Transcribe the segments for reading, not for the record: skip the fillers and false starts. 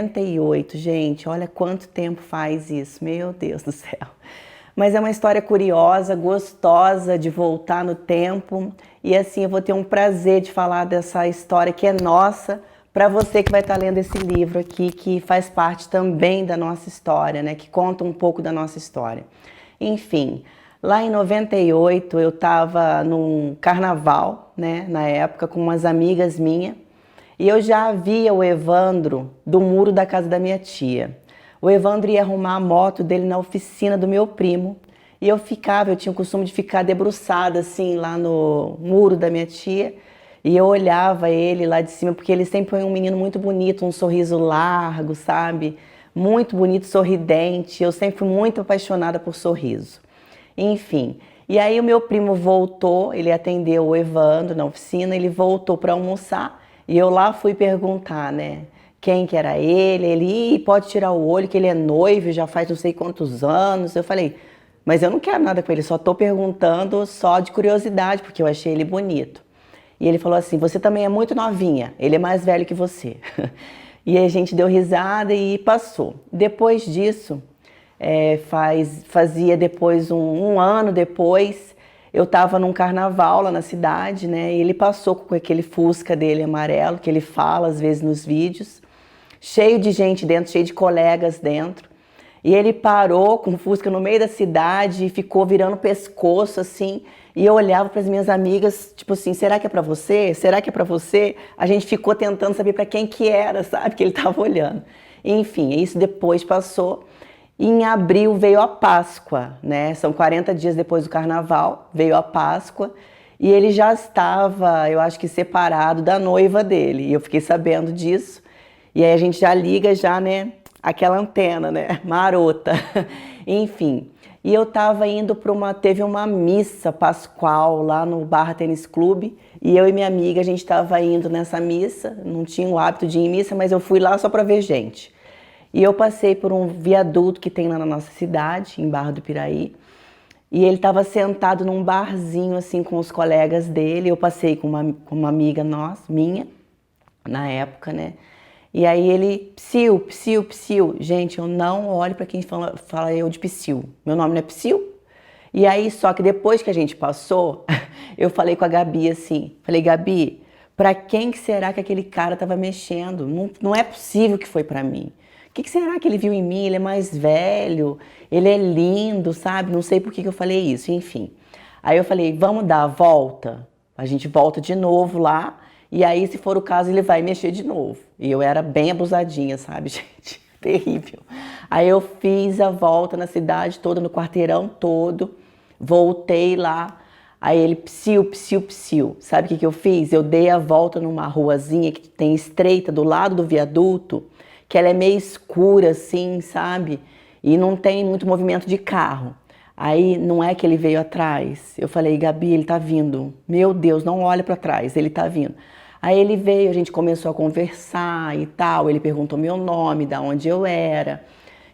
98, gente, olha quanto tempo faz isso, meu Deus do céu. Mas é uma história curiosa, gostosa de voltar no tempo e assim eu vou ter um prazer de falar dessa história que é nossa para você que vai estar lendo esse livro aqui, que faz parte também da nossa história, né? Que conta um pouco da nossa história. Enfim, lá em 98 eu estava num carnaval, né? Na época com umas amigas minhas. E eu já via o Evandro do muro da casa da minha tia. O Evandro ia arrumar a moto dele na oficina do meu primo. E eu tinha o costume de ficar debruçada assim lá no muro da minha tia. E eu olhava ele lá de cima, porque ele sempre foi um menino muito bonito, um sorriso largo, sabe? Muito bonito, sorridente. Eu sempre fui muito apaixonada por sorriso. Enfim, e aí o meu primo voltou, ele atendeu o Evandro na oficina, ele voltou para almoçar. E eu lá fui perguntar, né, quem que era ele. Ele, pode tirar o olho que ele é noivo, já faz não sei quantos anos. Eu falei, mas eu não quero nada com ele, só tô perguntando só de curiosidade, porque eu achei ele bonito. E ele falou assim, você também é muito novinha, ele é mais velho que você. E aí a gente deu risada e passou. Depois disso, fazia depois um ano depois, eu estava num carnaval lá na cidade, né? E ele passou com aquele Fusca dele amarelo, que ele fala às vezes nos vídeos, cheio de gente dentro, cheio de colegas dentro. E ele parou com o Fusca no meio da cidade e ficou virando o pescoço assim. E eu olhava para as minhas amigas, tipo assim, será que é para você? Será que é para você? A gente ficou tentando saber para quem que era, sabe? Que ele estava olhando. Enfim, isso depois passou. Em abril veio a Páscoa, né? São 40 dias depois do carnaval, veio a Páscoa. E ele já estava, eu acho que separado da noiva dele. E eu fiquei sabendo disso. E aí a gente já liga já, né? Aquela antena, né? Marota. Enfim. E eu tava indo teve uma missa pascual lá no Barra Tênis Clube. E eu e minha amiga, a gente tava indo nessa missa. Não tinha o hábito de ir em missa, mas eu fui lá só para ver gente. E eu passei por um viaduto que tem lá na nossa cidade, em Barra do Piraí. E ele estava sentado num barzinho, assim, com os colegas dele. Eu passei com uma amiga minha, na época, né? E aí ele, Psyu, Psyu, Psyu. Gente, eu não olho para quem fala eu de Psyu. Meu nome não é Psyu? E aí, só que depois que a gente passou, eu falei com a Gabi assim, falei, Gabi, para quem que será que aquele cara estava mexendo? Não é possível que foi para mim. O que será que ele viu em mim? Ele é mais velho, ele é lindo, sabe? Não sei por que eu falei isso, enfim. Aí eu falei, vamos dar a volta? A gente volta de novo lá, e aí, se for o caso, ele vai mexer de novo. E eu era bem abusadinha, sabe, gente? Terrível. Aí eu fiz a volta na cidade toda, no quarteirão todo, voltei lá. Aí ele, Psyu, Psyu, Psyu. Sabe o que eu fiz? Eu dei a volta numa ruazinha que tem estreita do lado do viaduto, que ela é meio escura assim, sabe? E não tem muito movimento de carro. Aí não é que ele veio atrás. Eu falei, Gabi, ele tá vindo. Meu Deus, não olha para trás, ele tá vindo. Aí ele veio, a gente começou a conversar e tal. Ele perguntou meu nome, da onde eu era,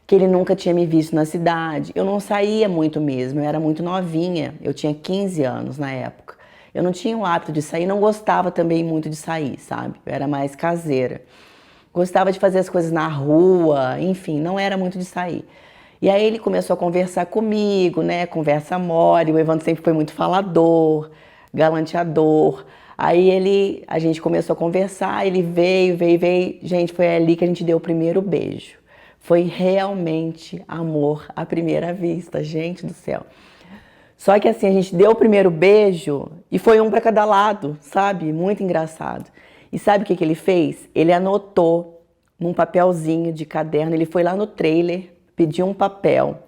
que ele nunca tinha me visto na cidade. Eu não saía muito mesmo, eu era muito novinha. Eu tinha 15 anos na época. Eu não tinha o hábito de sair, não gostava também muito de sair, sabe? Eu era mais caseira. Gostava de fazer as coisas na rua, enfim, não era muito de sair. E aí ele começou a conversar comigo, né? Conversa mole. O Evandro sempre foi muito falador, galanteador. Aí a gente começou a conversar, ele veio. Gente, foi ali que a gente deu o primeiro beijo. Foi realmente amor à primeira vista, gente do céu. Só que assim, a gente deu o primeiro beijo e foi um para cada lado, sabe? Muito engraçado. E sabe o que ele fez? Ele anotou num papelzinho de caderno, ele foi lá no trailer, pediu um papel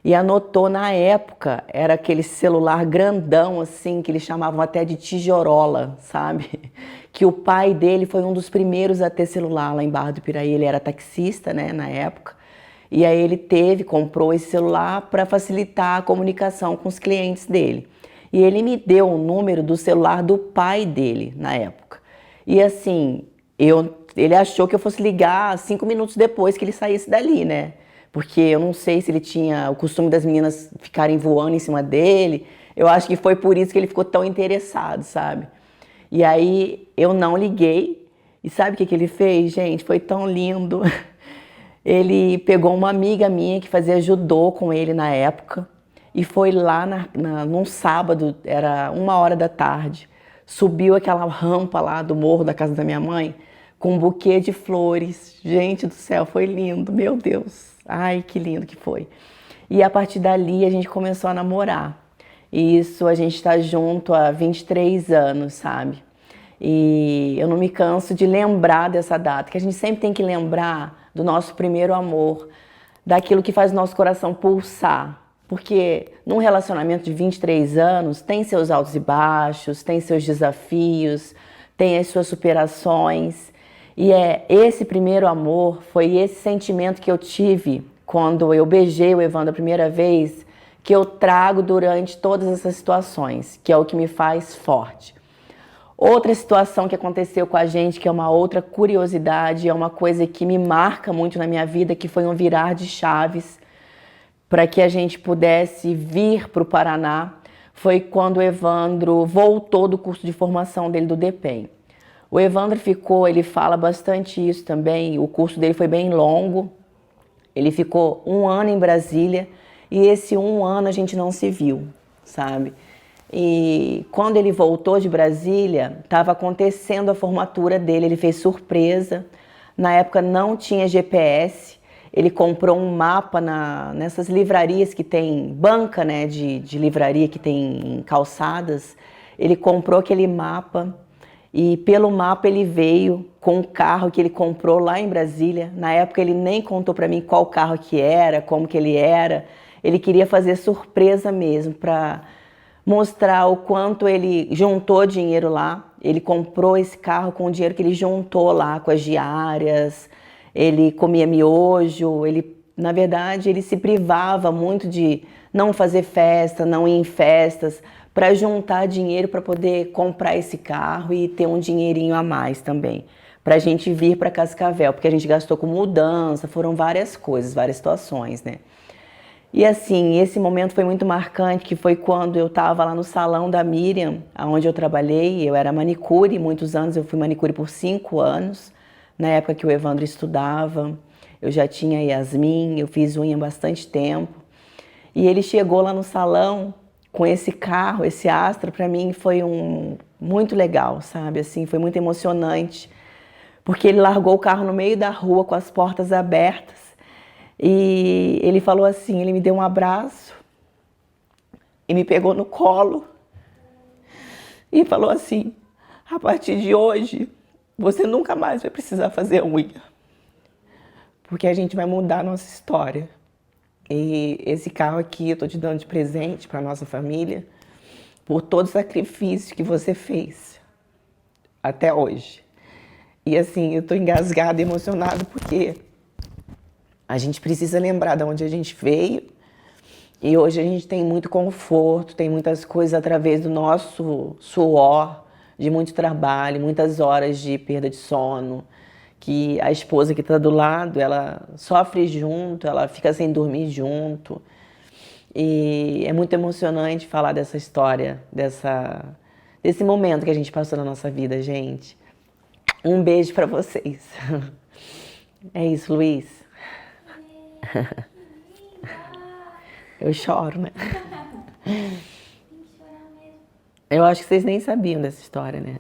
e anotou. Na época, era aquele celular grandão assim, que eles chamavam até de tijorola, sabe? Que o pai dele foi um dos primeiros a ter celular lá em Barra do Piraí. Ele era taxista, né, na época. E aí ele comprou esse celular para facilitar a comunicação com os clientes dele. E ele me deu o número do celular do pai dele na época. E assim, ele achou que eu fosse ligar 5 minutos depois que ele saísse dali, né? Porque eu não sei se ele tinha o costume das meninas ficarem voando em cima dele. Eu acho que foi por isso que ele ficou tão interessado, sabe? E aí eu não liguei. E sabe o que ele fez, gente? Foi tão lindo. Ele pegou uma amiga minha que fazia judô com ele na época e foi lá num sábado, era 1 hora da tarde, subiu aquela rampa lá do morro da casa da minha mãe com um buquê de flores. Gente do céu, foi lindo, meu Deus. Ai, que lindo que foi. E a partir dali a gente começou a namorar. E isso a gente está junto há 23 anos, sabe? E eu não me canso de lembrar dessa data, que a gente sempre tem que lembrar do nosso primeiro amor, daquilo que faz o nosso coração pulsar. Porque num relacionamento de 23 anos tem seus altos e baixos, tem seus desafios, tem as suas superações. E esse primeiro amor, foi esse sentimento que eu tive quando eu beijei o Evandro a primeira vez, que eu trago durante todas essas situações, que é o que me faz forte. Outra situação que aconteceu com a gente, que é uma outra curiosidade, é uma coisa que me marca muito na minha vida, que foi um virar de chaves para que a gente pudesse vir para o Paraná, foi quando o Evandro voltou do curso de formação dele do DPEM. O Evandro ele fala bastante isso também, o curso dele foi bem longo, ele ficou 1 ano em Brasília e esse 1 ano a gente não se viu, sabe? E quando ele voltou de Brasília, estava acontecendo a formatura dele, ele fez surpresa. Na época não tinha GPS, ele comprou um mapa nessas livrarias que tem banca, né, de livraria que tem em calçadas. Ele comprou aquele mapa e pelo mapa ele veio com um carro que ele comprou lá em Brasília. Na época ele nem contou para mim qual carro que era, como que ele era. Ele queria fazer surpresa mesmo para mostrar o quanto ele juntou dinheiro lá. Ele comprou esse carro com o dinheiro que ele juntou lá, com as diárias, ele comia miojo, na verdade, ele se privava muito de não fazer festa, não ir em festas, para juntar dinheiro para poder comprar esse carro e ter um dinheirinho a mais também, para a gente vir para Cascavel, porque a gente gastou com mudança, foram várias coisas, várias situações, né? E assim, esse momento foi muito marcante, que foi quando eu estava lá no salão da Miriam, onde eu trabalhei. Eu era manicure, muitos anos, eu fui manicure por 5 anos, na época que o Evandro estudava. Eu já tinha Yasmin, eu fiz unha há bastante tempo. E ele chegou lá no salão com esse carro, esse Astra, para mim foi muito legal, sabe? Assim, foi muito emocionante, porque ele largou o carro no meio da rua com as portas abertas. E ele falou assim, ele me deu um abraço e me pegou no colo e falou assim: a partir de hoje, você nunca mais vai precisar fazer unha, porque a gente vai mudar a nossa história. E esse carro aqui eu tô te dando de presente para nossa família, por todo o sacrifício que você fez até hoje. E assim, eu tô engasgada, emocionada, porque a gente precisa lembrar de onde a gente veio e hoje a gente tem muito conforto, tem muitas coisas através do nosso suor, de muito trabalho, muitas horas de perda de sono, que a esposa que está do lado, ela sofre junto, ela fica sem dormir junto. E é muito emocionante falar dessa história, desse momento que a gente passou na nossa vida, gente. Um beijo para vocês. É isso, Luiz. Eu choro, né? Eu acho que vocês nem sabiam dessa história, né?